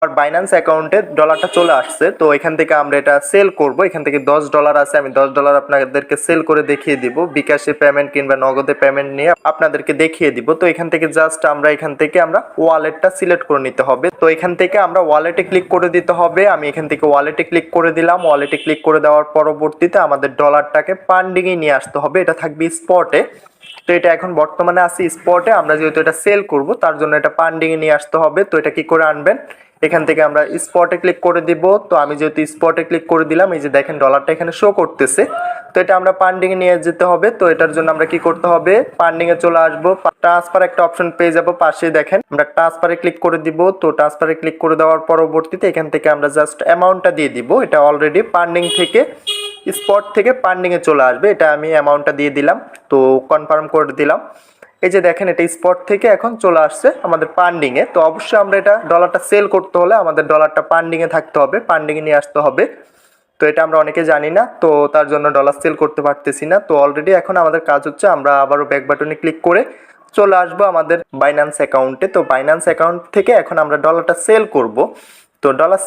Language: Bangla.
আর বাইন্যান্স অ্যাকাউন্টে ডলারটা চলে আসছে। তো এখান থেকে আমরা এটা সেল করব। এখান থেকে $10 আছে, আমি $10 আপনাদেরকে সেল করে দেখিয়ে দিব। বিকাশে পেমেন্ট কিংবা নগদে পেমেন্ট নিয়ে আপনাদেরকে দেখিয়ে দিব। তো এখান থেকে জাস্ট আমরা ওয়ালেটটা সিলেক্ট করে নিতে হবে। তো এখান থেকে আমরা ওয়ালেটে ক্লিক করে দিতে হবে। আমি এখান থেকে ওয়ালেটে ক্লিক করে দিলাম। ওয়ালেটে ক্লিক করে দেওয়ার পরবর্তীতে আমাদের ডলারটাকে পান্ডিংয়ে নিয়ে আসতে হবে। এটা থাকবে স্পটে। তো এটা এখন বর্তমানে আছে স্পটে। আমরা যেহেতু এটা সেল করব তার জন্য এটা পান্ডিংয়ে নিয়ে আসতে হবে। তো এটা কি করে আনবেন, এখান থেকে আমরা স্পটে ক্লিক করে দিব। তো আমি যেহেতু স্পটে ক্লিক করে দিলাম, এই যে দেখেন ডলারটা এখানে শো করতেছে। তো এটা আমরা পান্ডিংয়ে নিয়ে যেতে হবে। তো এটার জন্য আমরা কি করতে হবে, পান্ডিংয়ে চলে আসবো, ট্রান্সফার একটা অপশন পেয়ে যাবো, পাশে দেখেন আমরা ট্রান্সফারে ক্লিক করে দিব। তো ট্রান্সফারে ক্লিক করে দেওয়ার পরবর্তীতে এখান থেকে আমরা জাস্ট অ্যামাউন্টটা দিয়ে দিব। এটা অলরেডি পান্ডিং থেকে স্পট থেকে পান্ডিংয়ে চলে আসবে। এটা আমি অ্যামাউন্টটা দিয়ে দিলাম, তো কনফার্ম করে দিলাম। এই যে দেখেন এটা স্পট থেকে এখন চলে আসছে আমাদের পান্ডিংয়ে। তো অবশ্যই আমরা এটা ডলারটা সেল করতে হলে আমাদের ডলারটা পান্ডিংয়ে থাকতে হবে, পান্ডিংয়ে নিয়ে আসতে হবে। তো এটা আমরা অনেকে জানি না, তো তার জন্য ডলার সেল করতে পারতেছি না। তো অলরেডি এখন আমাদের কাজ হচ্ছে আমরা আবারও ব্যাক বাটনে ক্লিক করে চলে আসবো আমাদের বাইন্যান্স অ্যাকাউন্টে। তো বাইন্যান্স অ্যাকাউন্ট থেকে এখন আমরা ডলারটা সেল করব। তো ডলার